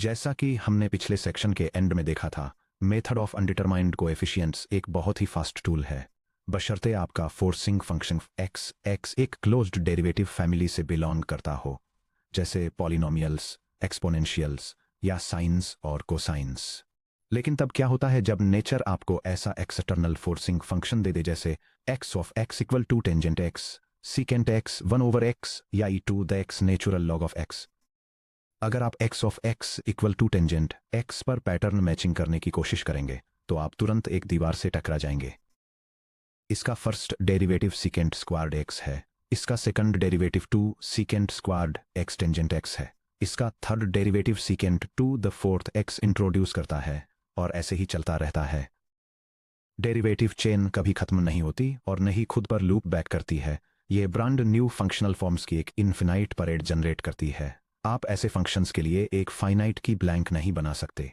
जैसा कि हमने पिछले सेक्शन के एंड में देखा था, मेथड ऑफ अनडिटरमाइंड कोएफिशिएंट्स एक बहुत ही फास्ट टूल है, बशर्ते आपका फोर्सिंग फंक्शन x एक क्लोज्ड डेरिवेटिव फैमिली से बिलोंग करता हो, जैसे पॉलिनोमियल्स, एक्सपोनेंशियल्स या साइंस और कोसाइंस। लेकिन तब क्या होता है जब नेचर आपको ऐसा एक्सटर्नल फोर्सिंग फंक्शन दे दे, जैसे x of x equal to tangent x, secant x 1 over x या e to the x natural log of x। अगर आप x of x equal to tangent x पर पैटर्न मैचिंग करने की कोशिश करेंगे तो आप तुरंत एक दीवार से टकरा जाएंगे। इसका first derivative secant squared x है, इसका second derivative 2 secant squared x tangent x है, इसका third derivative secant 2 the fourth x introduce करता है, और ऐसे ही चलता रहता है। डेरिवेटिव चेन कभी खत्म नहीं होती और न ही खुद पर लूप बैक करती है। ये ब्रांड न्यू फंक्शनल फॉर्म्स की एक इन्फिनाइट परेड जनरेट करती है। आप ऐसे फंक्शंस के लिए एक फाइनाइट की ब्लैंक नहीं बना सकते।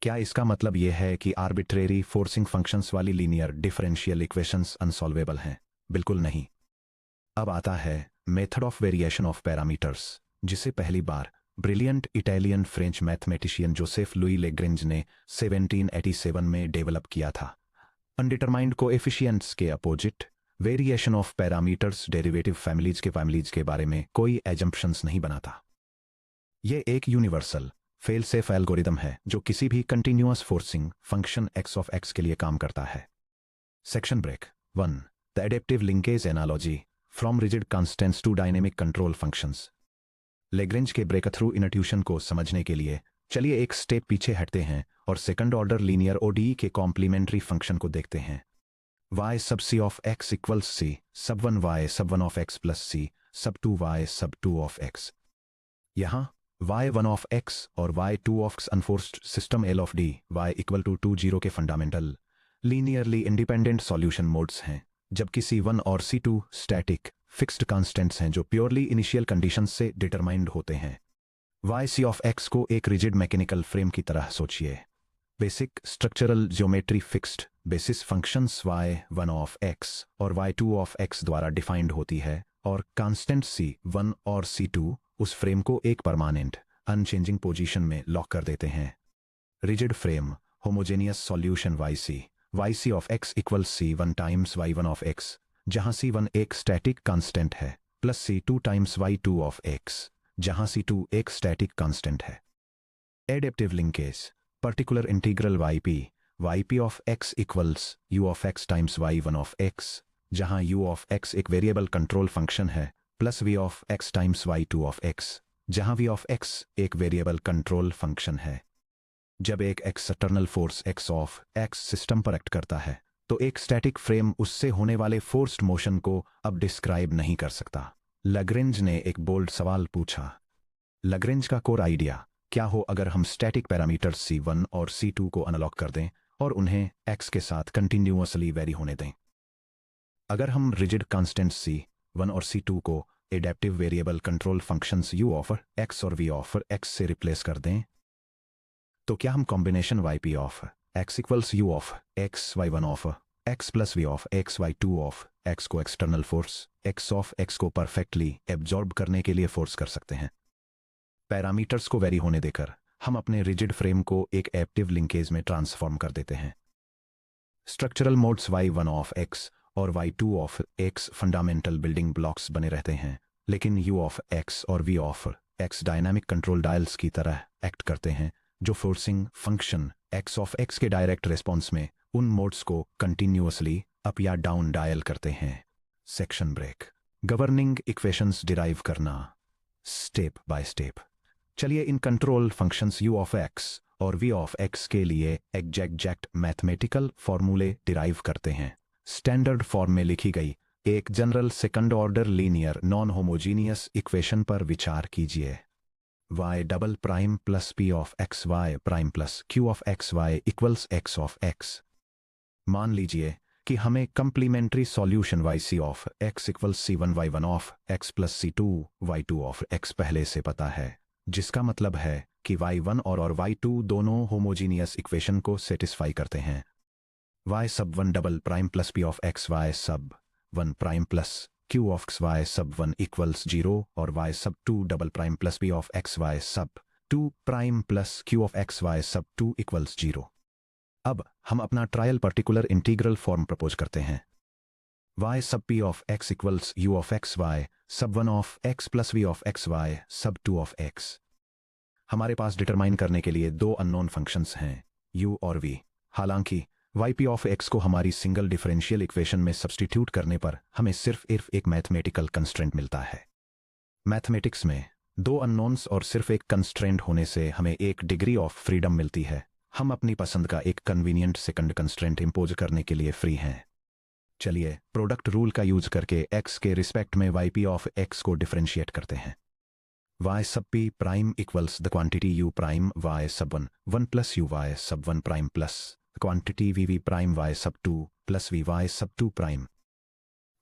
क्या इसका मतलब यह है कि आर्बिट्रेरी फोर्सिंग फंक्शंस वाली लीनियर डिफरेंशियल इक्वेशंस अनसॉल्वेबल हैं? बिल्कुल नहीं। अब आता है method of variation of parameters, जिसे पहली बार brilliant Italian French mathematician Joseph Louis Lagrange ने 1787 में डेवलप किया था। अनडिटरमाइंड कोएफिशिएंट्स के opposite variation of parameters derivative families के बारे में कोई एजम्पशंस नहीं बनाता। यह एक यूनिवर्सल फेल सेफ एल्गोरिदम है जो किसी भी continuous forcing function x of x के लिए काम करता है। Section break 1, the adaptive linkage analogy from rigid constants to dynamic control functions. Lagrange के ब्रेकथ्रू इनट्यूशन को समझने के लिए चलिए एक स्टेप पीछे हटते हैं और सेकंड ऑर्डर लीनियर ओडीई के कॉम्प्लीमेंट्री फंक्शन को देखते हैं। y sub c of x equals c sub 1 y sub 1 of x plus c sub 2 y sub 2 of x। यहाँ y1 ऑफ x और y2 of x unforced system L of d y equal to 2 0 के fundamental linearly independent solution modes हैं, जबकि c1 और c2 static fixed constants हैं जो purely initial conditions से determined होते हैं। yc ऑफ x को एक रिजिड मैकेनिकल फ्रेम की तरह सोचिए। Basic structural geometry fixed basis functions y1 of x और y2 ऑफ x द्वारा डिफाइंड होती है, और कांस्टेंट c1 और c2 उस फ्रेम को एक परमानेंट अनचेंजिंग पोजीशन में लॉक कर देते हैं। Rigid frame homogeneous solution yc of x equals c1 times y1 of x, जहां c1 एक स्टैटिक कांस्टेंट है, plus c2 times y2 of x, जहां c2 एक स्टैटिक कांस्टेंट है। Adaptive linkage particular integral yp of x equals u of x times y1 of x, जहां u of x एक variable control function है, plus v of x times y2 of x, जहां v of x एक variable control function है। जब एक external force x of x system पर act करता है तो एक स्टैटिक फ्रेम उससे होने वाले फोर्स्ड मोशन को अब डिस्क्राइब नहीं कर सकता। लैग्रेंज ने एक बोल्ड सवाल पूछा। लैग्रेंज का कोर आइडिया क्या हो अगर हम स्टैटिक पैरामीटर्स c1 और c2 को अनलॉक कर दें और उन्हें x के साथ कंटिन्यूअसली वेरी होने दें? अगर हम रिजिड कांस्टेंट्स c1 और c2 को adaptive variable control functions u of x और v ऑफ x से रिप्लेस कर दें, तो क्या हम combination yp of x equals u of x y1 of x plus v of x y2 of x को external force x of x को perfectly absorb करने के लिए फोर्स कर सकते हैं? पैरामीटर्स को वेरी होने देकर हम अपने रिजिड फ्रेम को एक एडेप्टिव लिंकेज में ट्रांसफॉर्म कर देते हैं। Structural modes y1 of x और y2 of x fundamental building blocks बने रहते हैं, लेकिन u ऑफ x और v of x dynamic control dials की तरह एक्ट करते हैं, जो forcing function x of x के डायरेक्ट रिस्पॉन्स में उन मोड्स को continuously up or down dial करते हैं। Section break. Governing equations derive करना स्टेप बाय स्टेप। चलिए इन control functions u of x और v ऑफ x के लिए एग्जैक्ट मैथमेटिकल फॉर्मूले डिराइव करते हैं। स्टैंडर्ड फॉर्म में लिखी गई एक general second order linear non homogeneous equation पर विचार कीजिए। y double prime plus p of x y prime plus q of x y equals x of x। मान लीजिए कि हमें complementary solution yc of x equals c1 y1 of x plus c2 y2 of x पहले से पता है, जिसका मतलब है कि y1 और y2 दोनों होमोजीनियस इक्वेशन को सेटिस्फाई करते हैं। y sub 1 double prime plus p of x y sub 1 prime plus q of x y sub 1 equals 0 और y sub 2 double prime plus p of x y sub 2 prime plus q of x y sub 2 equals 0। अब हम अपना trial particular integral form propose करते हैं। y sub p of x equals u of x y sub 1 of x plus v of x y sub 2 of x। हमारे पास determine करने के लिए दो अननोन फंक्शंस हैं u और v। हालांकि yp ऑफ x को हमारी सिंगल डिफरेंशियल इक्वेशन में सब्स्टिट्यूट करने पर हमें सिर्फ एक मैथमेटिकल कंस्ट्रेंट मिलता है। मैथमेटिक्स में दो अननोन्स और सिर्फ एक कंस्ट्रेंट होने से हमें एक डिग्री ऑफ फ्रीडम मिलती है। हम अपनी पसंद का एक कन्वीनियंट सेकंड कंस्ट्रेंट इंपोज करने के लिए फ्री हैं। चलिए प्रोडक्ट रूल का यूज करके x के रिस्पेक्ट में yp ऑफ x को डिफरेंशिएट करते हैं। y sub p prime equals the quantity u prime y sub 1 plus u y sub 1 prime plus quantity v prime y sub 2 plus v y sub 2 prime.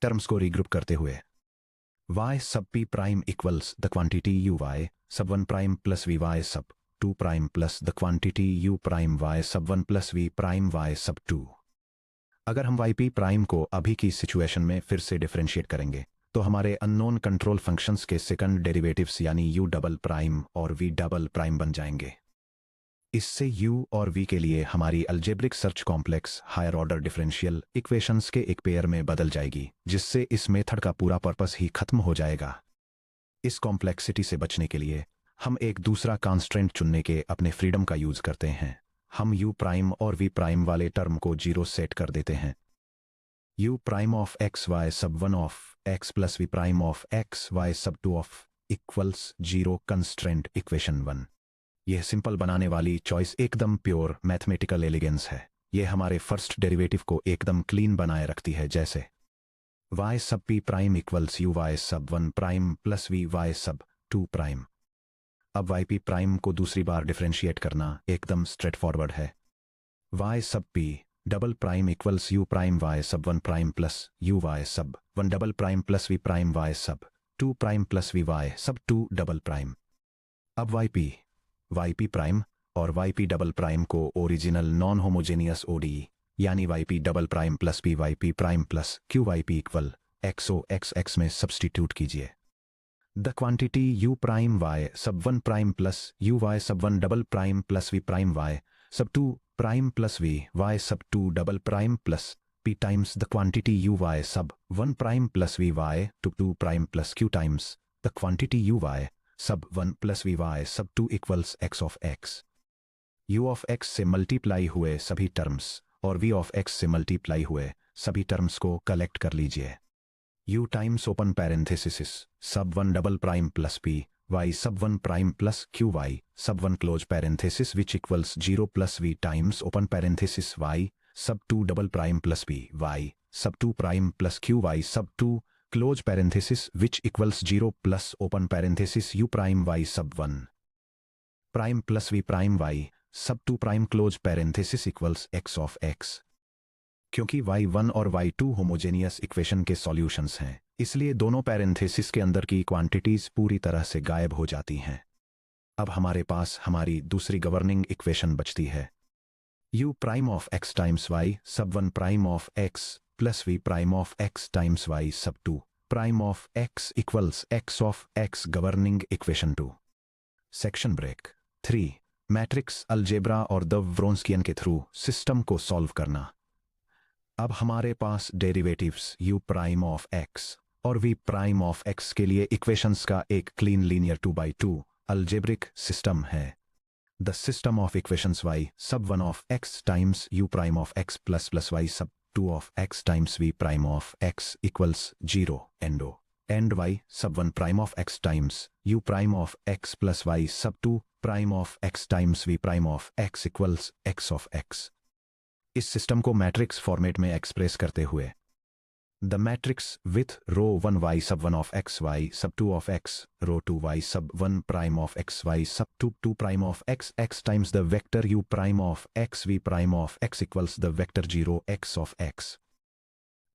Terms को regroup करते हुए y sub p prime equals the quantity u y sub 1 prime plus v y sub 2 prime plus the quantity u prime y sub 1 plus v prime y sub 2। अगर हम yp prime को अभी की situation में फिर से differentiate करेंगे तो हमारे अननोन कंट्रोल फंक्शंस के सेकंड डेरिवेटिव्स यानी u डबल प्राइम और v डबल प्राइम बन जाएंगे। इससे u और v के लिए हमारी algebraic search complex higher order differential equations के एक पेयर में बदल जाएगी, जिससे इस मेथड का पूरा पर्पस ही खत्म हो जाएगा। इस कॉम्प्लेक्सिटी से बचने के लिए हम एक दूसरा कॉन्स्ट्रेंट चुनने के अपने फ्रीडम का यूज करते हैं। हम u प्राइम और v प्राइम वाले टर्म को 0 सेट कर देते हैं। u prime of x y sub 1 of x plus v prime of x y sub 2 of equals 0 constraint equation 1। यह सिंपल बनाने वाली चॉइस एकदम प्योर मैथमेटिकल एलिगेंस है। यह हमारे फर्स्ट डेरिवेटिव को एकदम क्लीन बनाए रखती है, जैसे y sub p prime equals u y sub 1 prime plus v y sub 2 prime. अब yp प्राइम को दूसरी बार डिफरेंशिएट करना एकदम स्ट्रेट फॉरवर्ड है। y sub p double prime equals u prime y sub 1 prime plus u y sub 1 double prime plus v prime y sub 2 prime plus v y sub 2 double prime. अब yp prime और yp double prime को original non homogeneous ODE यानी yp double prime plus p yp prime plus q yp equal xo(x) में substitute कीजिए। The quantity u prime y sub 1 prime plus u y sub 1 double prime plus v prime y sub 2 prime plus v y sub 2 double prime plus p times the quantity u y sub 1 prime plus v y two 2 prime plus q times the quantity u y sub 1 plus v y sub 2 equals x of x। u of x से multiply हुए सभी terms और v of x से multiply हुए सभी terms को collect कर लीजिए। u टाइम्स ओपन पैरेंथेसिस सब 1 double prime plus p y sub 1 prime plus q y sub 1 close parenthesis which equals 0 plus v times open parenthesis y sub 2 double prime plus p y sub 2 prime plus q y sub 2 close parenthesis which equals 0 plus open parenthesis u prime y sub 1 prime plus v prime y sub 2 prime close parenthesis equals x of x। क्योंकि y1 और y2 homogeneous equation के solutions हैं, इसलिए दोनों parenthesis के अंदर की quantities पूरी तरह से गायब हो जाती हैं। अब हमारे पास हमारी दूसरी गवर्निंग इक्वेशन बचती है। u prime of x times y sub 1 prime of x plus v prime of x times y sub 2 prime of x equals x of x governing equation 2। Section break 3 matrix algebra और the Wronskian के through system को solve करना। अब हमारे पास derivatives u prime of x और v prime of x के लिए इक्वेशंस का एक clean linear 2x2 algebraic system है। The system of equations y sub 1 of x times u prime of x plus y sub 2 of x times v prime of x equals 0 and y sub 1 prime of x times u prime of x plus y sub 2 prime of x times v prime of x equals x of x। इस system को matrix format में express करते हुए the matrix with row 1 y sub 1 of x y sub 2 of x row 2 y sub 1 prime of x y sub 2 prime of x x times the vector u prime of x v prime of x equals the vector 0 x of x।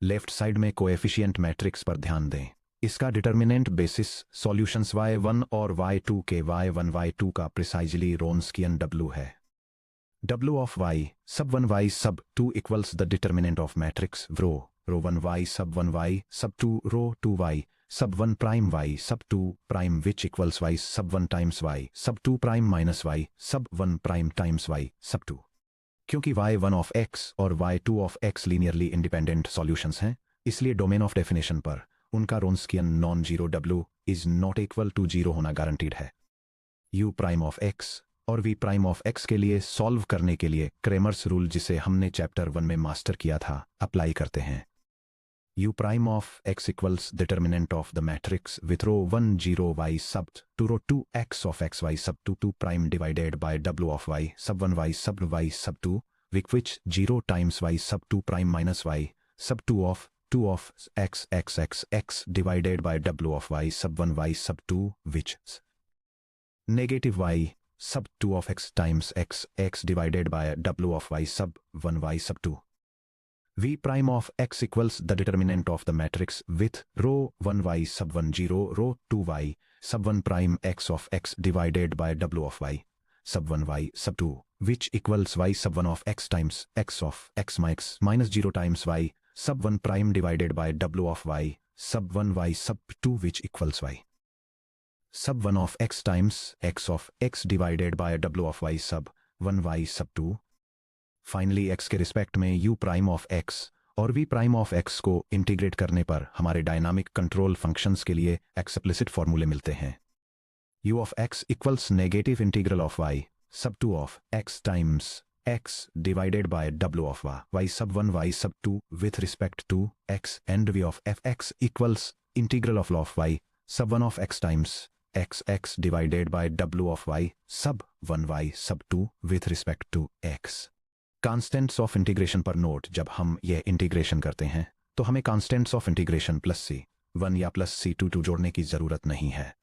Left side में coefficient matrix पर ध्यान दें। इसका determinant basis solutions y1 और y2 के y1 y2 का precisely Wronskian w है। w of y sub 1 y sub 2 equals the determinant of matrix row 1 y sub 1 y sub 2 row 2 y sub 1 prime y sub 2 prime which equals y sub 1 times y sub 2 prime minus y sub 1 prime times y sub 2। क्योंकि y1 of x और y2 of x linearly independent solutions हैं, इसलिए domain of definition पर उनका Wronskian non zero w is not equal to 0 होना guaranteed है। u prime of x और v prime of x के लिए सॉल्व करने के लिए क्रेमर्स रूल, जिसे हमने चैप्टर 1 में मास्टर किया था, अप्लाई करते हैं। u prime of x equals determinant of the matrix with row 1 0 y sub to row 2 x of x y sub 2 2 prime divided by w of y sub 1 y sub 2 with which 0 times y sub 2 prime minus y sub 2 of x x x x divided by w of y sub 1 y sub 2 which negative y sub 2 of x times x x divided by w of y sub 1 y sub 2। v prime of x equals the determinant of the matrix with row 1 y sub 1 0 row 2 y sub 1 prime x of x divided by w of y sub 1 y sub 2 which equals y sub 1 of x times x of x minus 0 times y sub 1 prime divided by w of y sub 1 y sub 2 which equals y sub 1 of x times x of x divided by w of y sub 1 y sub 2। Finally x के respect में u prime of x और v prime of x को integrate करने पर हमारे dynamic control functions के लिए explicit फॉर्मूले मिलते हैं। u of x equals negative integral of y sub 2 of x times x divided by w of y sub 1 y sub 2 with respect to x and v of fx equals integral of y sub 1 of x times x divided by w of y sub 1 y sub 2 with respect to x। Constants of integration पर note, जब हम यह integration करते हैं तो हमें constants of integration plus c1 या plus c2 जोड़ने की जरूरत नहीं है।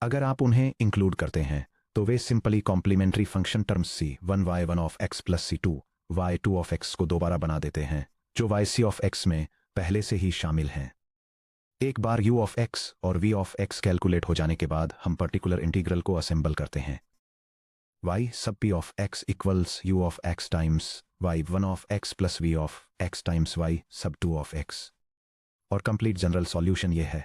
अगर आप उन्हें इंक्लूड करते हैं तो वे simply complementary function terms c1 y1 of x plus c2 y2 of x को दोबारा बना देते हैं, जो yc ऑफ x में पहले से ही शामिल हैं। एक बार u ऑफ x और v ऑफ x कैलकुलेट हो जाने के बाद हम पर्टिकुलर इंटीग्रल को असेंबल करते हैं। y sub p of x equals u of x times y1 of x plus v of x times y sub 2 of x। और कंप्लीट जनरल सॉल्यूशन ये है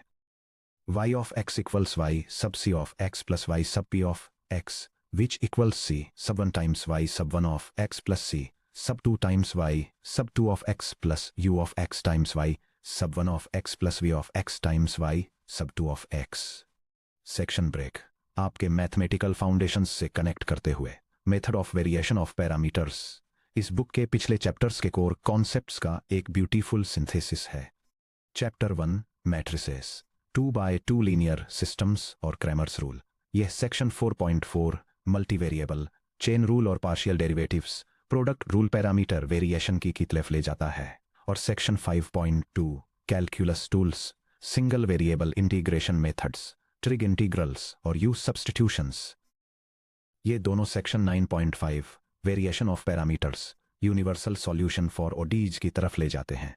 y of x equals y sub c of x plus y sub p of x which equals c sub 1 times y sub 1 of x plus c sub 2 times y sub 2 of x plus u of x times y sub 1 of x plus v of x times y sub 2 of x। Section break. आपके mathematical foundations से connect करते हुए method of variation of parameters इस book के पिछले chapters के core concepts का एक ब्यूटीफुल सिंथेसिस है। Chapter 1 matrices, 2x2 linear systems और क्रेमर्स रूल। यह सेक्शन 4.4 मल्टीवेरिएबल चेन रूल और partial derivatives product rule parameter variation की तरफ ले जाता है। और section 5.2 calculus tools, single variable integration methods, trig integrals और यूज सब्स्टिट्यूशंस। ये दोनों section 9.5 variation of parameters universal solution for ODEs की तरफ ले जाते हैं।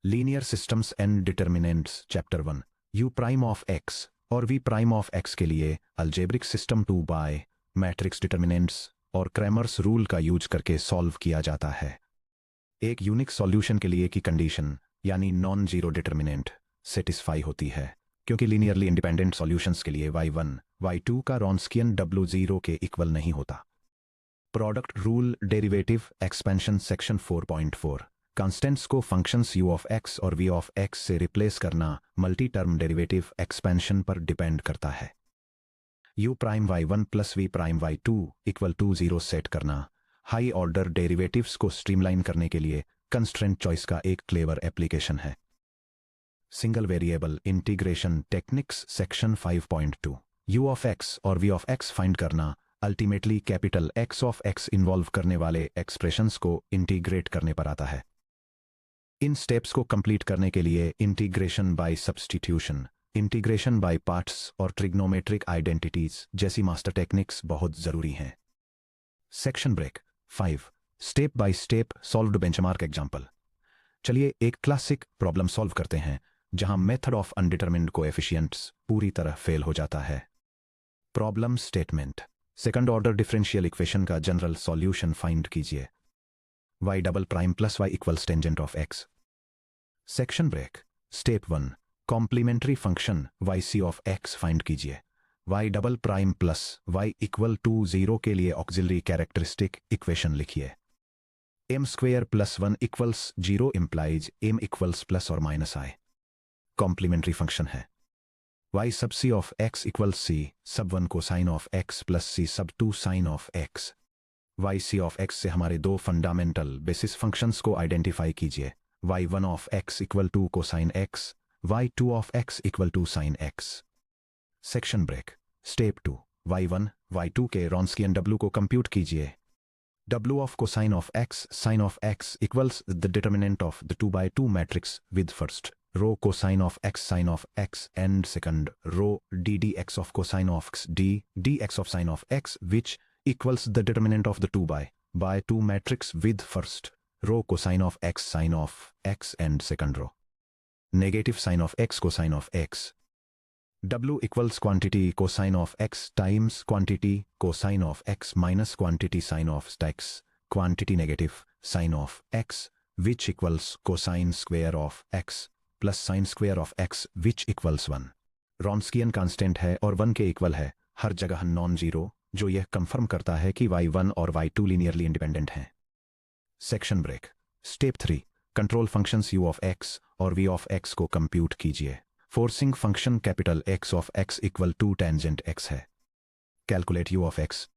Linear systems and determinants chapter 1 u prime of x और v प्राइम ऑफ x के लिए algebraic system 2 by matrix determinants और क्रेमर्स रूल का यूज करके सॉल्व किया जाता है। एक यूनिक सॉल्यूशन के लिए की कंडीशन यानी नॉन जीरो डिटर्मिनेंट सेटिस्फाई होती है, क्योंकि लीनियरली इंडिपेंडेंट सॉल्यूशंस के लिए y1 y2 का रॉन्स्कियन w0 के इक्वल नहीं होता। Product rule derivative expansion section 4.4 constants को फंक्शंस u ऑफ x और v ऑफ x से रिप्लेस करना मल्टी टर्म डेरिवेटिव एक्सपेंशन पर डिपेंड करता है। u prime y1 plus v prime y2 equal to 0 set करना हाई ऑर्डर डेरिवेटिव्स को streamline करने के लिए कंस्ट्रेंट चॉइस का एक क्लेवर एप्लीकेशन है। Single variable integration techniques section 5.2 u of x और v ऑफ x फाइंड करना ultimately capital X of x involve करने वाले एक्सप्रेशंस को इंटीग्रेट करने पर आता है। इन स्टेप्स को कंप्लीट करने के लिए integration by substitution, integration by parts और ट्रिग्नोमेट्रिक आइडेंटिटीज जैसी मास्टर टेक्निक्स बहुत जरूरी हैं। Section break 5 step by step solved benchmark example. चलिए एक क्लासिक प्रॉब्लम सॉल्व करते हैं जहां मेथड ऑफ अनडिटरमिन्ड कोएफिशिएंट्स पूरी तरह फेल हो जाता है। Problem statement, second order differential equation का जनरल सॉल्यूशन फाइंड कीजिए। y double prime plus y equals tangent of x। Section break. Step 1 complementary function y c of x find कीजिए। Y double prime plus y equal to 0 के लिए auxiliary characteristic equation लिखिए। M square plus 1 equals 0 implies M equals plus और minus I. Complementary function है y sub c of x equals c sub 1 cosine of x plus c sub 2 sine of x। y c of x से हमारे दो fundamental basis functions को identify कीजिए। y1 of x equal to cosine x, y2 of x equal to sine x। Section break. Step 2। y1 y2 के Wronskian w को compute कीजिए। w of cosine of x sin of x equals the determinant of the 2 by 2 matrix with first row cosine of x sin of x and second row d dx of cosine of x d dx of sin of x, which equals the determinant of the 2 by 2 matrix with first row cosine of x sin of x and second row negative sin of x cosine of x। w equals quantity cosine of x times quantity cosine of x minus quantity sin of x, quantity negative sin of x, which equals cosine square of x plus sin square of x, which equals 1। रॉन्स्कियन constant है और 1 के equal है, हर जगह non zero, जो यह confirm करता है कि y1 और y2 लीनियरली इंडिपेंडेंट हैं। Section break. Step 3। Control functions u of x और v ऑफ x को कंप्यूट कीजिए। Forcing function capital X of x equal to tangent x है। Calculate u of x।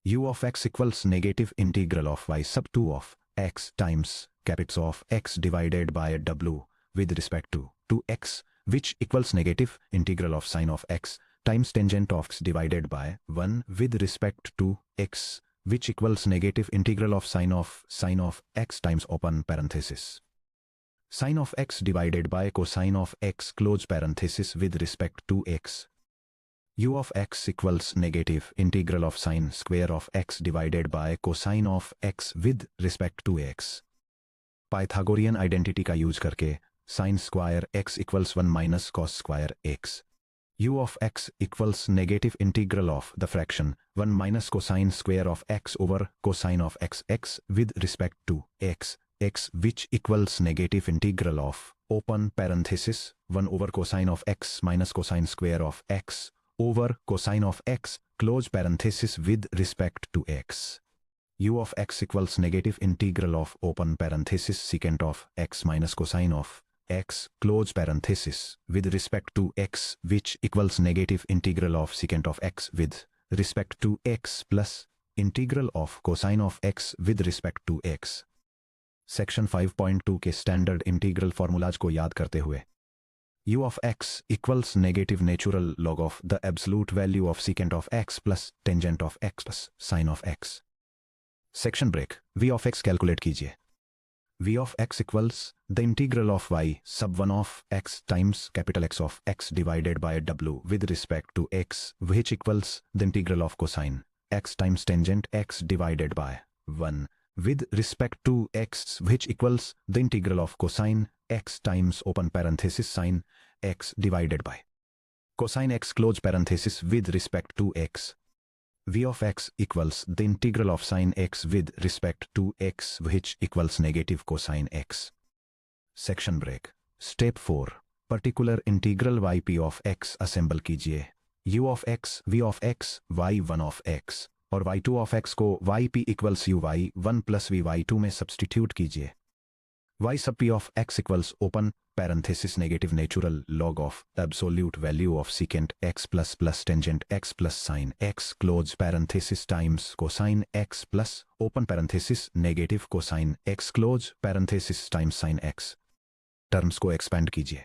u of x equals negative integral of y sub 2 of x times capital of x divided by w with respect to x, which equals negative integral of sin of x times tangent of x divided by 1 with respect to x, which equals negative integral of sin of x times open parenthesis sin of x divided by cosine of x close parenthesis with respect to x। u of x equals negative integral of sin square of x divided by cosine of x with respect to x। Pythagorean identity का use करके sin square x equals 1 minus cos square x। u of x equals negative integral of the fraction 1 minus cosine square of x over cosine of x with respect to x, which equals negative integral of open parenthesis 1 over cosine of x minus cosine square of x over cosine of x close parenthesis with respect to x। u of x equals negative integral of open parenthesis secant of x minus cosine of x close parenthesis with respect to x, which equals negative integral of secant of x with respect to x plus integral of cosine of x with respect to x। Section 5.2 के standard integral formulas को याद करते हुए u of x equals negative natural log of the absolute value of secant of x plus tangent of x plus sin of x। Section break. v of x calculate कीजिए। v of x equals the integral of y sub 1 of x times capital X of x divided by w with respect to x, which equals the integral of cosine x times tangent x divided by 1 with respect to x, which equals the integral of cosine x times open parenthesis sin x divided by cosine x close parenthesis with respect to x। v of x equals the integral of sin x with respect to x, which equals negative cosine x। Section break. Step 4। Particular integral yp of x assemble कीजिए। u of x, v of x, y1 of x और y2 of x को yp equals uy1 plus vy2 में substitute कीजिए। y sub p of x equals open parenthesis negative natural log of absolute value of secant x plus tangent x plus sin x close parenthesis times cosine x plus open parenthesis negative cosine x close parenthesis times sin x। Terms को expand कीजिए।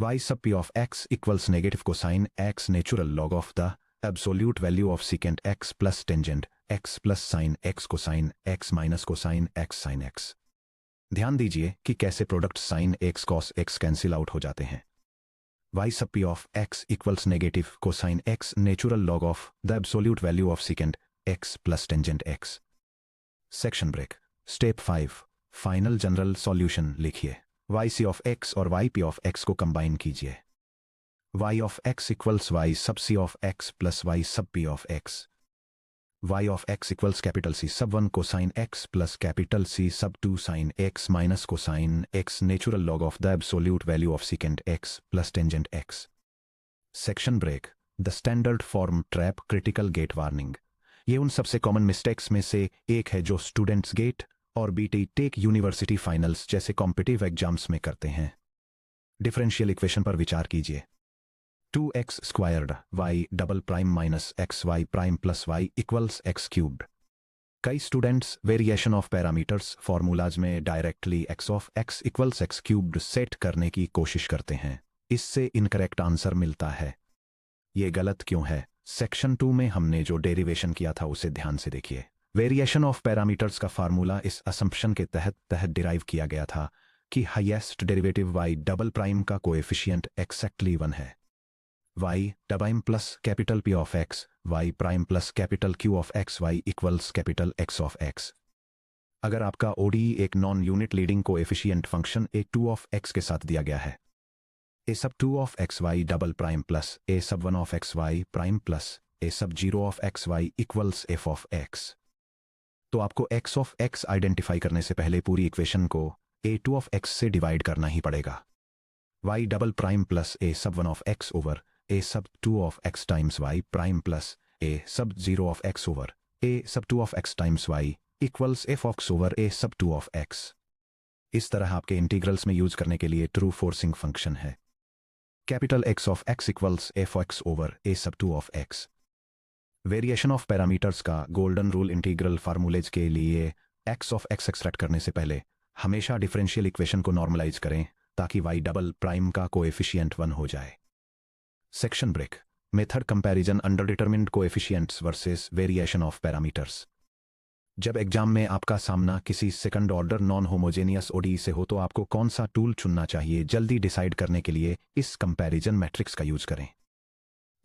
y sub p of x equals negative cosine x natural log of the absolute value of secant x plus tangent x plus sin x cosine x minus cosine x sin x। ध्यान दीजिए कि कैसे product sine x cos x cancel out हो जाते हैं। y sub p of x equals negative cosine x natural log of the absolute value of secant x plus tangent x। Section break. Step 5। Final general solution लिखिए। yc of x और yp of x को combine कीजिए। y of x equals y sub c of x plus y sub p of x। y of x equals capital C sub 1 cosine x plus capital C sub 2 sin x minus cosine x natural log of the absolute value of secant x plus tangent x. Section break. The standard form trap critical gate warning. ये उन सबसे common mistakes में से एक है जो students GATE और B tech university finals जैसे कॉम्पिटिटिव एग्जाम्स में करते हैं. डिफरेंशियल इक्वेशन पर विचार कीजिए. 2x squared y double prime minus x y prime plus y equals x cubed. कई students variation of parameters formulas में directly x of x equals x cubed set करने की कोशिश करते हैं. इससे इनकरेक्ट आंसर मिलता है. ये गलत क्यों है? सेक्शन 2 में हमने जो डेरिवेशन किया था उसे ध्यान से देखिए. वेरिएशन ऑफ पैरामीटर्स का फार्मूला इस असम्पशन के तहत डिराइव किया गया था कि highest derivative y double prime का कोएफिशिएंट एक्जैक्टली 1 है. y double prime plus capital P of x y prime plus capital Q of x y equals capital X of x. अगर आपका ODE एक non unit leading coefficient function a2 of x के साथ दिया गया है, a sub 2 of x y double prime plus a सब 1 of x y prime plus a सब 0 of x y equals f of x, तो आपको x ऑफ x आइडेंटिफाई करने से पहले पूरी इक्वेशन को a2 ऑफ x से डिवाइड करना ही पड़ेगा. y double prime plus a सब 1 of x over a sub 2 of x times y prime plus a सब 0 of x over a sub 2 of x times y equals f of x over a sub 2 of x. इस तरह आपके integrals में use करने के लिए true forcing function है. Capital X of x equals f of x over a sub 2 of x. Variation of parameters का golden rule integral फार्मूलेज के लिए x ऑफ x एक्सट्रैक्ट करने से पहले हमेशा डिफरेंशियल इक्वेशन को नॉर्मलाइज करें ताकि y डबल प्राइम का कोएफिशिएंट 1 हो जाए. Section break. Method comparison under determined coefficients versus variation of parameters. जब एग्जाम में आपका सामना किसी second order non homogeneous ODE से हो तो आपको कौन सा टूल चुनना चाहिए जल्दी डिसाइड करने के लिए इस कंपैरिजन मैट्रिक्स का यूज करें.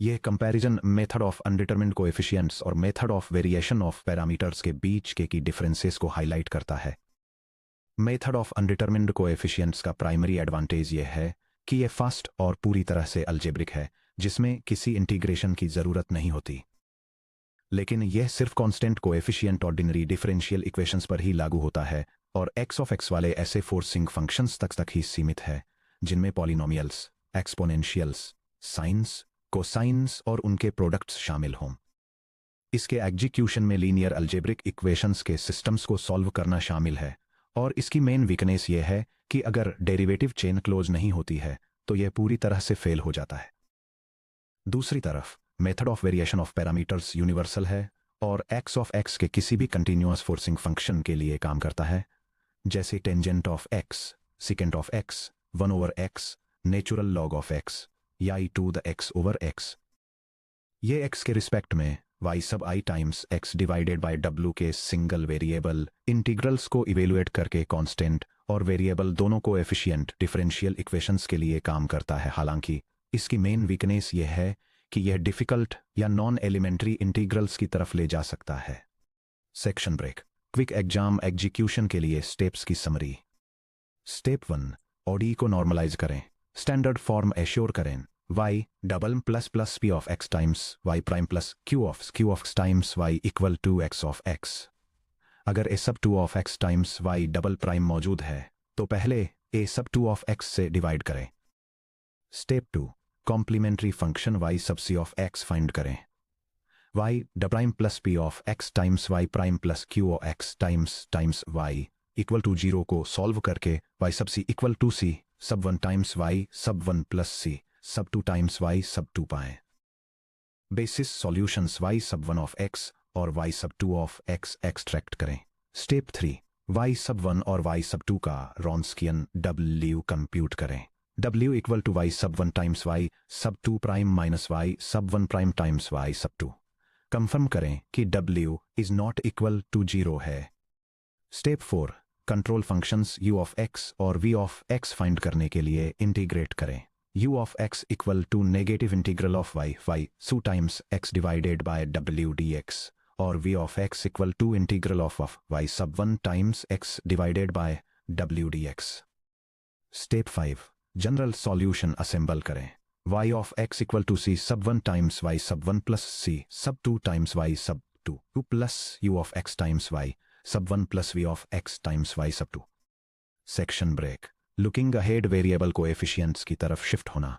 यह कंपैरिजन मेथड ऑफ अनडिटरमिन्ड कोएफिशिएंट्स और method of variation of parameters के बीच के की डिफरेंसेस को हाईलाइट करता है. मेथड ऑफ अनडिटरमिन्ड कोएफिशिएंट्स का प्राइमरी एडवांटेज यह है कि यह फास्ट और पूरी तरह से अलजेब्रिक है, जिसमें किसी इंटीग्रेशन की जरूरत नहीं होती. लेकिन यह सिर्फ constant coefficient ordinary differential equations पर ही लागू होता है और x ऑफ x वाले ऐसे फोर्सिंग फंक्शंस तक ही सीमित है जिनमें पॉलिनोमियल्स, एक्सपोनेंशियल्स, साइंस, कोसाइंस और उनके प्रोडक्ट्स शामिल हों. इसके एग्जीक्यूशन में लीनियर अलजेब्रिक इक्वेशंस के सिस्टम्स को सॉल्व करना शामिल है और इसकी मेन वीकनेस यह है कि अगर डेरिवेटिव चेन क्लोज नहीं होती है तो यह पूरी तरह से फेल हो जाता है. दूसरी तरफ method of variation of parameters universal है और x ऑफ x के किसी भी कंटिन्यूअस फोर्सिंग फंक्शन के लिए काम करता है, जैसे tangent of x, secant of x, 1 over x, natural log of x या e to the x over x. ये x के रिस्पेक्ट में y sub i times x divided by w के सिंगल वेरिएबल इंटीग्रल्स को evaluate करके constant और variable दोनों को एफिशिएंट डिफरेंशियल इक्वेशंस के लिए काम करता है. हालांकि इसकी मेन वीकनेस यह है कि यह डिफिकल्ट या नॉन एलिमेंट्री इंटीग्रल्स की तरफ ले जा सकता है. Section break. Quick exam execution के लिए स्टेप्स की समरी. स्टेप 1. ODE को नॉर्मलाइज करें. स्टैंडर्ड फॉर्म एश्योर करें. y double plus plus p of x times y prime plus q of x times y equal to x of x. अगर a sub 2 of x times y double prime मौजूद है तो पहले a sub 2 of x से divide करें. Step 2. Complementary function y sub c of x find करें. y double prime plus p of x times y prime plus q of x times y equal to 0 को solve करके y sub c equal to c sub 1 times y sub 1 plus c sub 2 times y sub 2 पाएं. Basis solutions y sub 1 of x और y sub 2 of x extract करें. Step 3. y sub 1 और y sub 2 का रॉन्स्कियन w compute करें. w equal to y sub 1 times y sub 2 prime minus y sub 1 prime times y sub 2. Confirm करें कि w is not equal to 0 है. Step 4. Control functions u of x और v of x find करने के लिए integrate करें. u of x equal to negative integral of y 2 times x divided by w dx और v of x equal to integral of y sub 1 times x divided by w dx. Step 5. General solution assemble करें. y of x equal to c sub 1 times y sub 1 plus c sub 2 times y sub 2 2 plus u of x times y sub 1 plus v of x times y sub 2। Section break. Looking ahead variable coefficients की तरफ shift होना।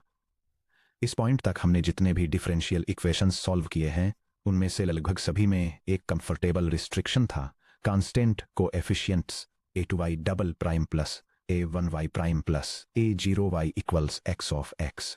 इस point तक हमने जितने भी differential equations solve किए हैं उनमें से लगभग सभी में एक कंफर्टेबल रिस्ट्रिक्शन था, constant coefficients a2y double prime plus a1y prime plus a0y equals x of x।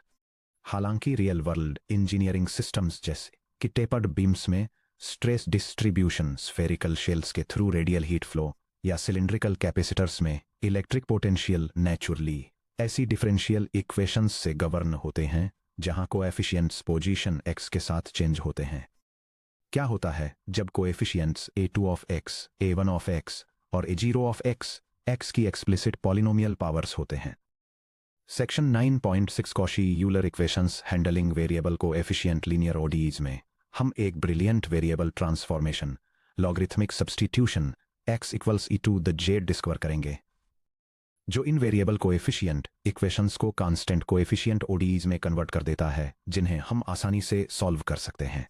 हालांकि रियल वर्ल्ड इंजीनियरिंग सिस्टम्स जैसे कि टेपर्ड बीम्स में स्ट्रेस डिस्ट्रीब्यूशन, स्फेरिकल शेल्स के थ्रू रेडियल हीट फ्लो या सिलिंड्रिकल कैपेसिटर्स में electric potential naturally ऐसी differential equations से govern होते हैं जहां कोएफिशिएंट्स पोजीशन x के साथ चेंज होते हैं। क्या होता है जब coefficients a2 of x, a1 of x और a0 ऑफ x की एक्सप्लिसिट पॉलिनोमियल पावर्स होते हैं। Section 9.6 Cauchy Euler equations handling variable coefficient linear ODEs में हम एक brilliant variable transformation logarithmic substitution x equals e to the j discover करेंगे, जो इन वेरिएबल कोएफिशिएंट इक्वेशंस को कांस्टेंट कोएफिशिएंट ओडीज में कन्वर्ट कर देता है जिन्हें हम आसानी से सॉल्व कर सकते हैं।